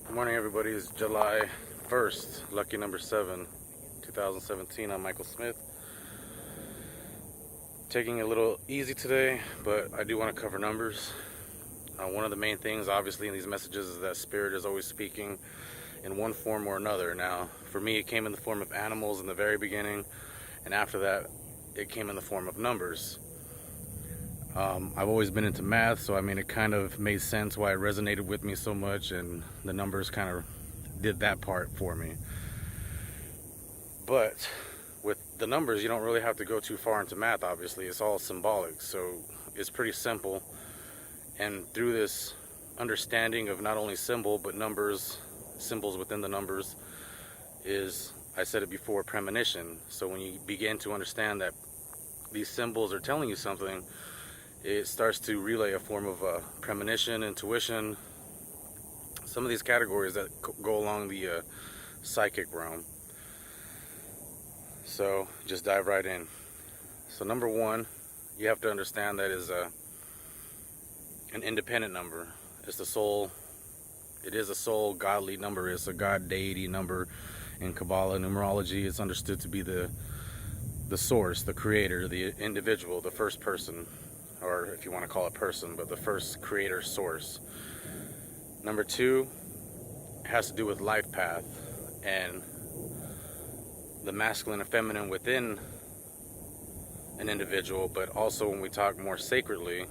Good morning, everybody. It's July 1st, lucky number 7, 2017. I'm Michael Smith. Taking it a little easy today, but I do want to cover numbers. One of the main things, obviously, in these messages is that Spirit is always speaking in one form or another. Now, for me, it came in the form of animals in the very beginning, and after that, it came in the form of numbers. I've always been into math, so I mean, it kind of made sense why it resonated with me so much, and the numbers kind of did that part for me. But with the numbers, you don't really have to go too far into math, obviously. It's all symbolic, so it's pretty simple. And through this understanding of not only symbol, but numbers, symbols within the numbers, is, I said it before, premonition. So when you begin to understand that these symbols are telling you something, it starts to relay a form of premonition, intuition, some of these categories that go along the psychic realm. So just dive right in. So number one, you have to understand that is an independent number. It's the soul. It is a soul godly number. It's a god deity number. In Kabbalah numerology, it's understood to be the source, the creator, the individual, the first person, or if you want to call it person, but the first creator source. Number two has to do with life path and the masculine and feminine within an individual, but also when we talk more sacredly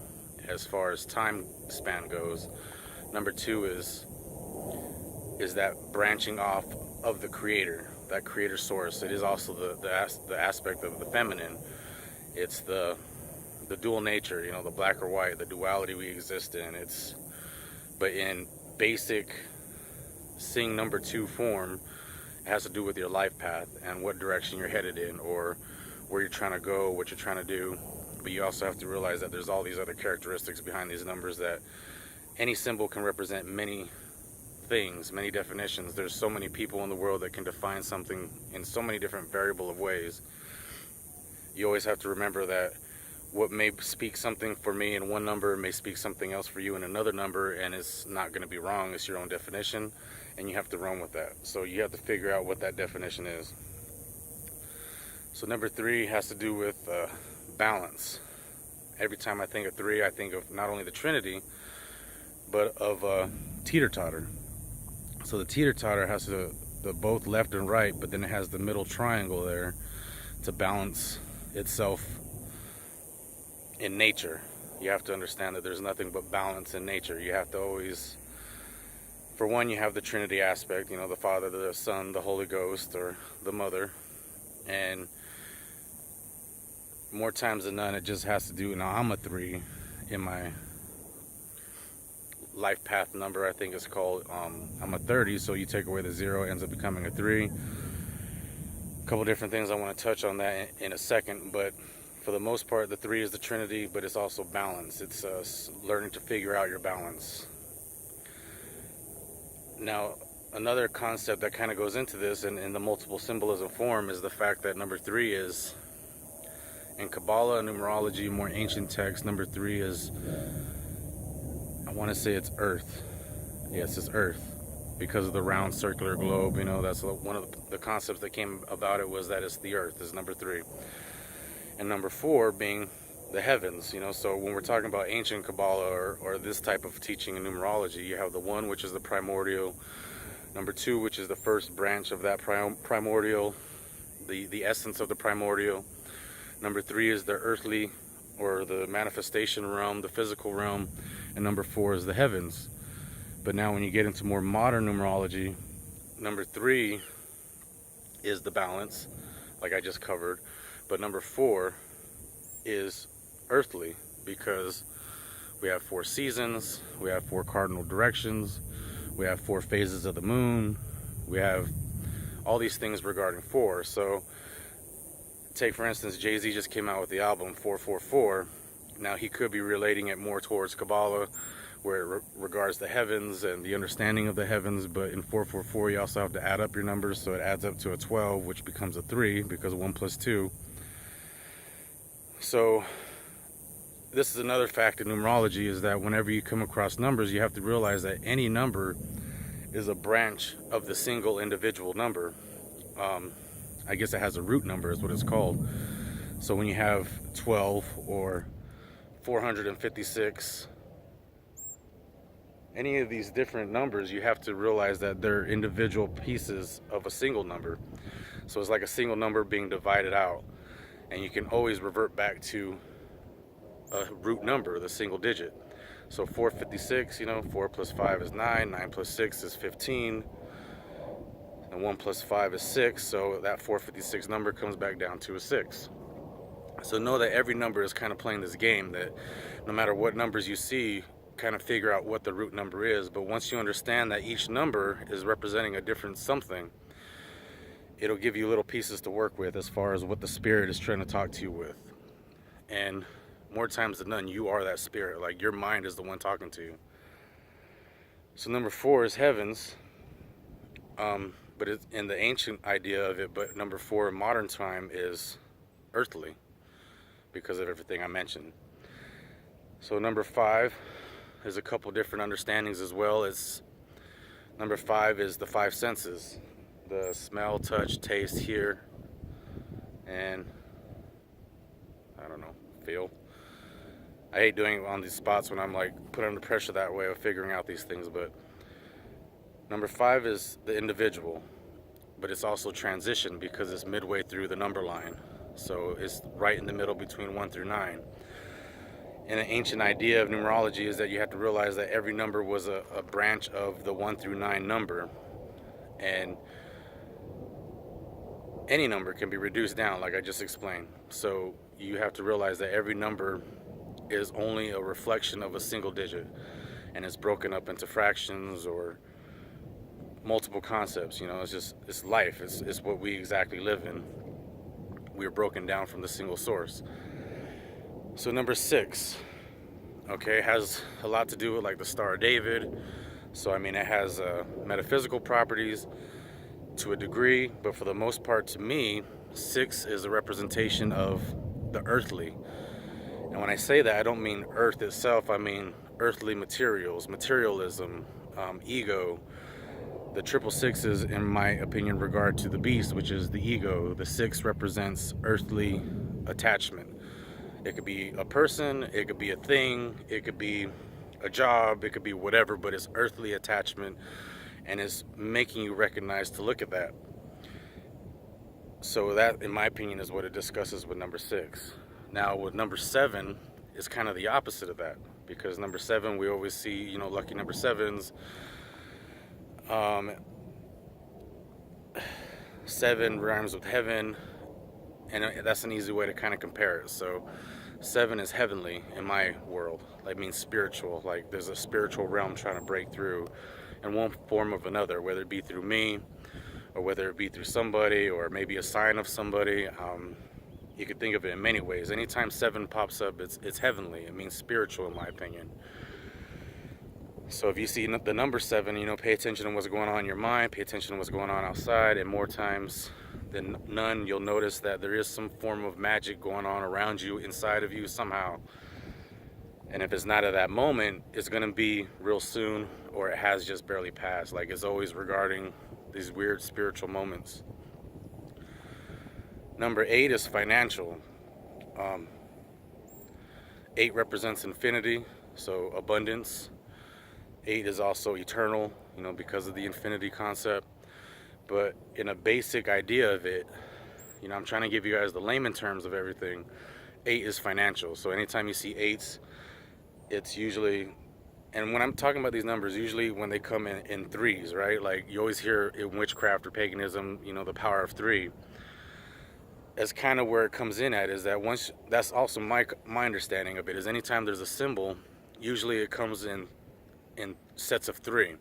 as far as time span goes, number two is that branching off of the creator, that creator source. It is also the aspect of the feminine. It's the dual nature, the black or white, the duality we exist in. But in basic seeing number two form, it has to do with your life path and what direction you're headed in, or where you're trying to go, what you're trying to do. But you also have to realize that there's all these other characteristics behind these numbers, that any symbol can represent many things, many definitions. There's so many people in the world that can define something in so many different variable of ways. You always have to remember that what may speak something for me in one number may speak something else for you in another number, and it's not going to be wrong. It's your own definition, and you have to run with that. So you have to figure out what that definition is. So number three has to do with balance. Every time I think of three, I think of not only the Trinity, but of teeter-totter. So the teeter-totter has the both left and right, but then it has the middle triangle there to balance itself in nature. You have to understand that there's nothing but balance in nature. You have to always, for one, you have the Trinity aspect, the Father, the Son, the Holy Ghost, or the Mother. And more times than none, it just has to do, I'm a 3 in my life path number, I think it's called. I'm a 30, so you take away the 0, it ends up becoming a 3. A couple different things I want to touch on that in a second, but for the most part, the 3 is the Trinity, but it's also balance. It's learning to figure out your balance. Now, another concept that kind of goes into this in the multiple symbolism form is the fact that number 3 is, in Kabbalah, numerology, more ancient texts, number 3 is, I want to say it's Earth. Yes, it's Earth. Because of the round circular globe, that's one of the concepts that came about it, was that it's the Earth, is number 3. And number 4 being the heavens, so when we're talking about ancient Kabbalah or this type of teaching in numerology, you have the 1, which is the primordial, number 2, which is the first branch of that primordial, the essence of the primordial, number 3 is the earthly or the manifestation realm, the physical realm, and number 4 is the heavens. But now when you get into more modern numerology, number 3 is the balance, like I just covered. But number 4 is earthly, because we have 4 seasons, we have 4 cardinal directions, we have 4 phases of the moon, we have all these things regarding 4. So take, for instance, Jay-Z just came out with the album 444. Now he could be relating it more towards Kabbalah, where it regards the heavens and the understanding of the heavens, but in 444 you also have to add up your numbers, so it adds up to a 12, which becomes a 3, because 1 plus 2. So this is another fact in numerology, is that whenever you come across numbers, you have to realize that any number is a branch of the single individual number. I guess it has a root number is what it's called. So when you have 12 or 456, any of these different numbers, you have to realize that they're individual pieces of a single number. So it's like a single number being divided out, and you can always revert back to a root number, the single digit. So 456, 4 plus 5 is 9, 9 plus 6 is 15, and 1 plus 5 is 6, so that 456 number comes back down to a 6. So know that every number is kind of playing this game, that no matter what numbers you see, kind of figure out what the root number is. But once you understand that each number is representing a different something, it'll give you little pieces to work with as far as what the spirit is trying to talk to you with. And more times than none, you are that spirit. Like, your mind is the one talking to you. So number 4 is heavens, but it's in the ancient idea of it. But number 4 in modern time is earthly, because of everything I mentioned. So number 5, there's a couple different understandings as well. It's number 5 is the 5 senses: the smell, touch, taste, hear, and I don't know, feel. I hate doing it on these spots when I'm like put under pressure that way of figuring out these things. But number 5 is the individual, but it's also transition because it's midway through the number line. So it's right in the middle between 1 through 9. And an ancient idea of numerology is that you have to realize that every number was a branch of the 1 through 9 number. And any number can be reduced down, like I just explained. So you have to realize that every number is only a reflection of a single digit. And it's broken up into fractions or multiple concepts. It's life. It's what we exactly live in. We are broken down from the single source. So number 6, has a lot to do with like the Star of David. So it has metaphysical properties to a degree, but for the most part, to me, 6 is a representation of the earthly. And when I say that, I don't mean earth itself. I mean earthly materials, materialism, ego. The 666 is, in my opinion, regard to the beast, which is the ego. The 6 represents earthly attachment. It could be a person, it could be a thing, it could be a job, it could be whatever, but it's earthly attachment, and it's making you recognize to look at that. So that, in my opinion, is what it discusses with number 6. Now, with number 7, is kind of the opposite of that, because number 7, we always see, lucky number 7s. 7 rhymes with heaven, and that's an easy way to kind of compare it. So 7 is heavenly in my world. That means spiritual. Like, there's a spiritual realm trying to break through in one form or another, whether it be through me or whether it be through somebody or maybe a sign of somebody. You could think of it in many ways. Anytime 7 pops up, it's heavenly. It means spiritual, in my opinion. So if you see the number 7, pay attention to what's going on in your mind, pay attention to what's going on outside, and more times than none, you'll notice that there is some form of magic going on around you, inside of you somehow. And if it's not at that moment, it's going to be real soon, or it has just barely passed. Like, it's always regarding these weird spiritual moments. Number 8 is financial. 8 represents infinity, so abundance. 8 is also eternal, because of the infinity concept. But in a basic idea of it, I'm trying to give you guys the layman terms of everything. 8 is financial. So anytime you see 8s, it's usually, and when I'm talking about these numbers, usually when they come in 3s, right? Like, you always hear in witchcraft or paganism, the power of 3. That's kind of where it comes in at, is that once, that's also my understanding of it, is anytime there's a symbol, usually it comes in sets of 3.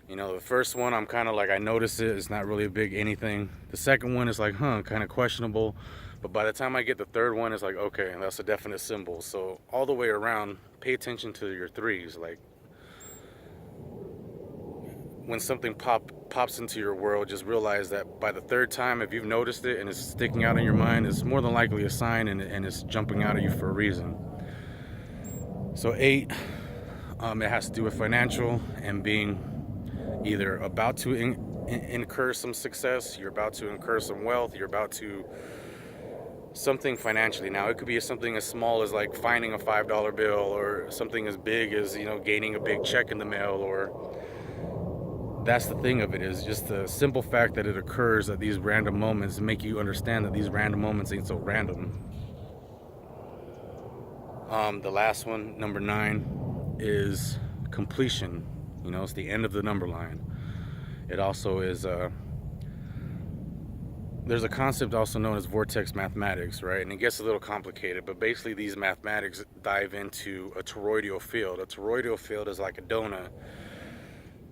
The first one, I'm kind of like, I notice it, it's not really a big anything. The second one is like, kind of questionable. But by the time I get the third one, it's like, okay, that's a definite symbol. So all the way around, pay attention to your 3s. Like, when something pops into your world, just realize that by the third time, if you've noticed it and it's sticking out in your mind, it's more than likely a sign, and it's jumping out at you for a reason. So 8, it has to do with financial and being either about to incur some success, you're about to incur some wealth, you're about to something financially. Now, it could be something as small as like finding a $5 bill, or something as big as, you know, gaining a big check in the mail. Or that's the thing of it, is just the simple fact that it occurs at these random moments make you understand that these random moments ain't so random. The last one, number 9, is completion. You know, it's the end of the number line. It also is there's a concept also known as vortex mathematics, right? And it gets a little complicated, but basically these mathematics dive into a toroidal field. A toroidal field is like a donut,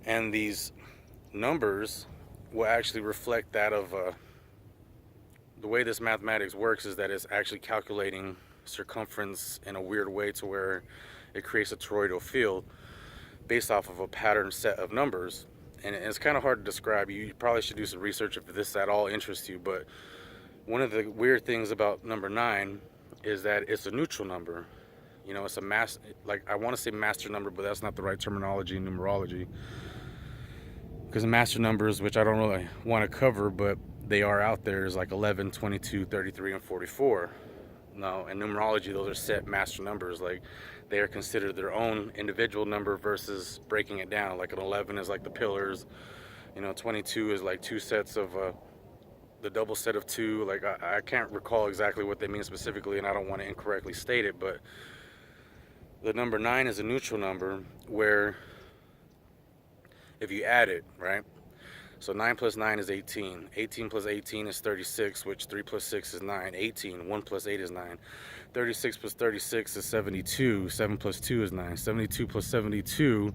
and these numbers will actually reflect that of the way this mathematics works is that it's actually calculating circumference in a weird way, to where it creates a toroidal field based off of a pattern set of numbers. And it's kind of hard to describe. You probably should do some research if this at all interests you. But one of the weird things about number 9 is that it's a neutral number. You know, it's a I want to say master number, but that's not the right terminology in numerology. Because the master numbers, which I don't really want to cover, but they are out there, is like 11, 22, 33, and 44. Now, in numerology, those are set master numbers. Like, they are considered their own individual number versus breaking it down. Like an 11 is like the pillars, you know, 22 is like 2 sets of the double set of 2. Like, I can't recall exactly what they mean specifically, and I don't want to incorrectly state it, but the number 9 is a neutral number, where if you add it, right? So 9 plus 9 is 18. 18 plus 18 is 36, which 3 plus 6 is 9. 18. 1 plus 8 is 9. 36 plus 36 is 72. 7 plus 2 is 9. 72 plus 72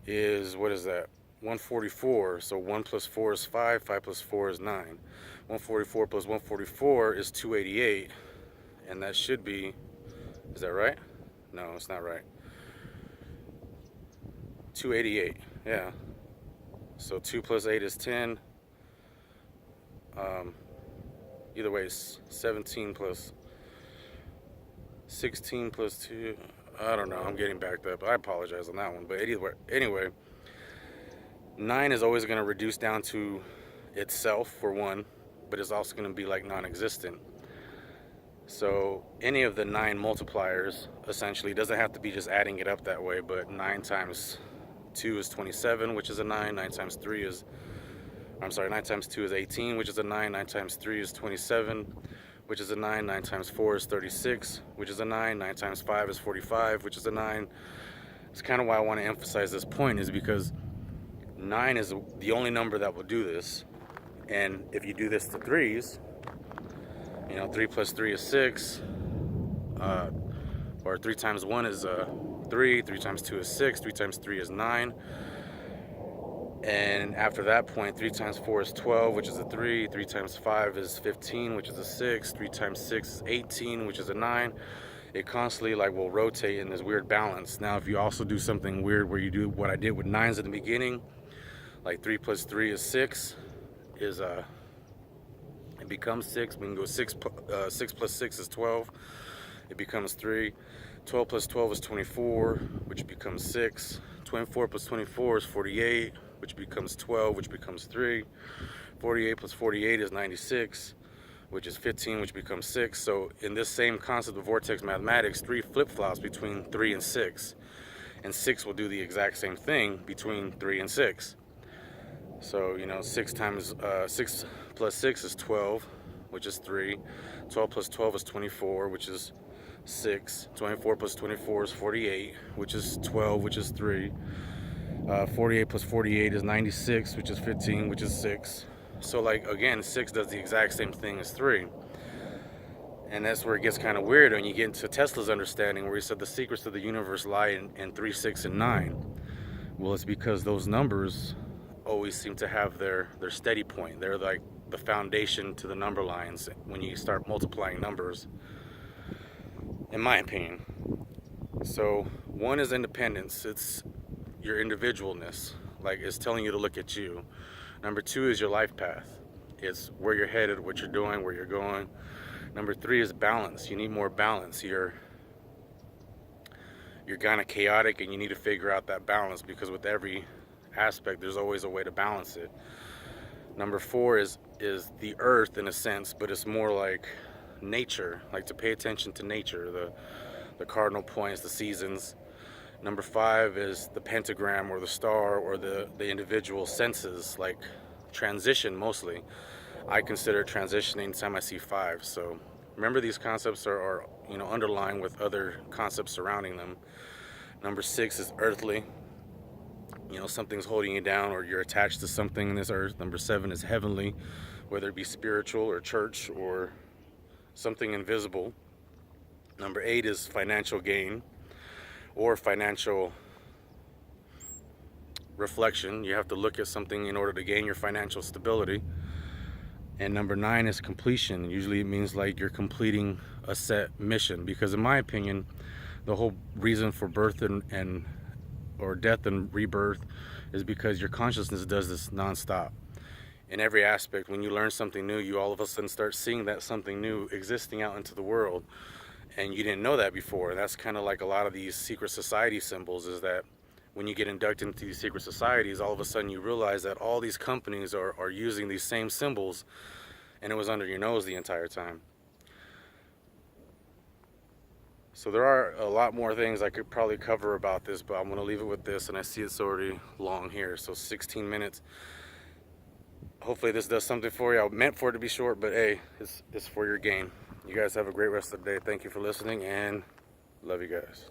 is, what is that? 144. So 1 plus 4 is 5. 5 plus 4 is 9. 144 plus 144 is 288. And that should be, is that right? No, it's not right. 288, yeah. So 2 plus 8 is 10. Either way, it's 17 plus 16 plus 2. I don't know. I'm getting backed up. I apologize on that one. But anyway, 9 is always going to reduce down to itself, for one, but it's also going to be like non-existent. So any of the 9 multipliers essentially doesn't have to be just adding it up that way, but 9 times 2 is 27, which is a 9. 9 times 3 is, 9 times 2 is 18, which is a 9. 9 times 3 is 27, which is a 9. 9 times 4 is 36, which is a 9. 9 times 5 is 45, which is a 9. It's kind of why I want to emphasize this point, is because 9 is the only number that will do this. And if you do this to 3s, you know, 3 plus 3 is 6, or 3 times 1 is 3, 3 times 2 is 6, 3 times 3 is 9. And after that point, 3 times 4 is 12, which is a 3. 3 times 5 is 15, which is a 6. 3 times 6 is 18, which is a 9. It constantly will rotate in this weird balance. Now, if you also do something weird where you do what I did with 9s at the beginning, like 3 plus 3 is 6, is it becomes 6. We can go 6 plus 6 is 12. It becomes 3. 12 plus 12 is 24, which becomes 6. 24 plus 24 is 48, which becomes 12, which becomes 3. 48 plus 48 is 96, which is 15, which becomes 6. So in this same concept of vortex mathematics, 3 flip-flops between 3 and 6. And 6 will do the exact same thing between 3 and 6. So, you know, 6 plus 6 is 12, which is 3. 12 plus 12 is 24, which is 6. 24 plus 24 is 48, which is 12, which is 3. 48 plus 48 is 96, which is 15, which is 6. So, again, 6 does the exact same thing as 3. And that's where it gets kind of weird when you get into Tesla's understanding, where he said the secrets of the universe lie in 3, 6, and 9. Well, it's because those numbers always seem to have their steady point. They're like the foundation to the number lines when you start multiplying numbers, in my opinion. So 1 is independence. It's your individualness. It's telling you to look at you. Number 2 is your life path. It's where you're headed, what you're doing, where you're going. Number 3 is balance. You need more balance. You're kind of chaotic, and you need to figure out that balance, because with every aspect, there's always a way to balance it. Number 4 is the earth in a sense, but it's more like nature, like to pay attention to nature, the cardinal points, the seasons. Number 5 is the pentagram or the star or the individual senses, like transition mostly. I consider transitioning anytime I see 5. So remember, these concepts are underlying with other concepts surrounding them. Number 6 is earthly. Something's holding you down or you're attached to something in this earth. Number 7 is heavenly, whether it be spiritual or church or something invisible. Number 8 is financial gain or financial reflection. You have to look at something in order to gain your financial stability. And number 9 is completion. Usually it means like you're completing a set mission, because in my opinion, the whole reason for birth and or death and rebirth is because your consciousness does this nonstop. In every aspect, when you learn something new, you all of a sudden start seeing that something new existing out into the world, and you didn't know that before. That's kind of like a lot of these secret society symbols, is that when you get inducted into these secret societies, all of a sudden you realize that all these companies are using these same symbols, and it was under your nose the entire time. So there are a lot more things I could probably cover about this, but I'm going to leave it with this, and I see it's already long here, so 16 minutes. Hopefully this does something for you. I meant for it to be short, but hey, it's for your gain. You guys have a great rest of the day. Thank you for listening, and love you guys.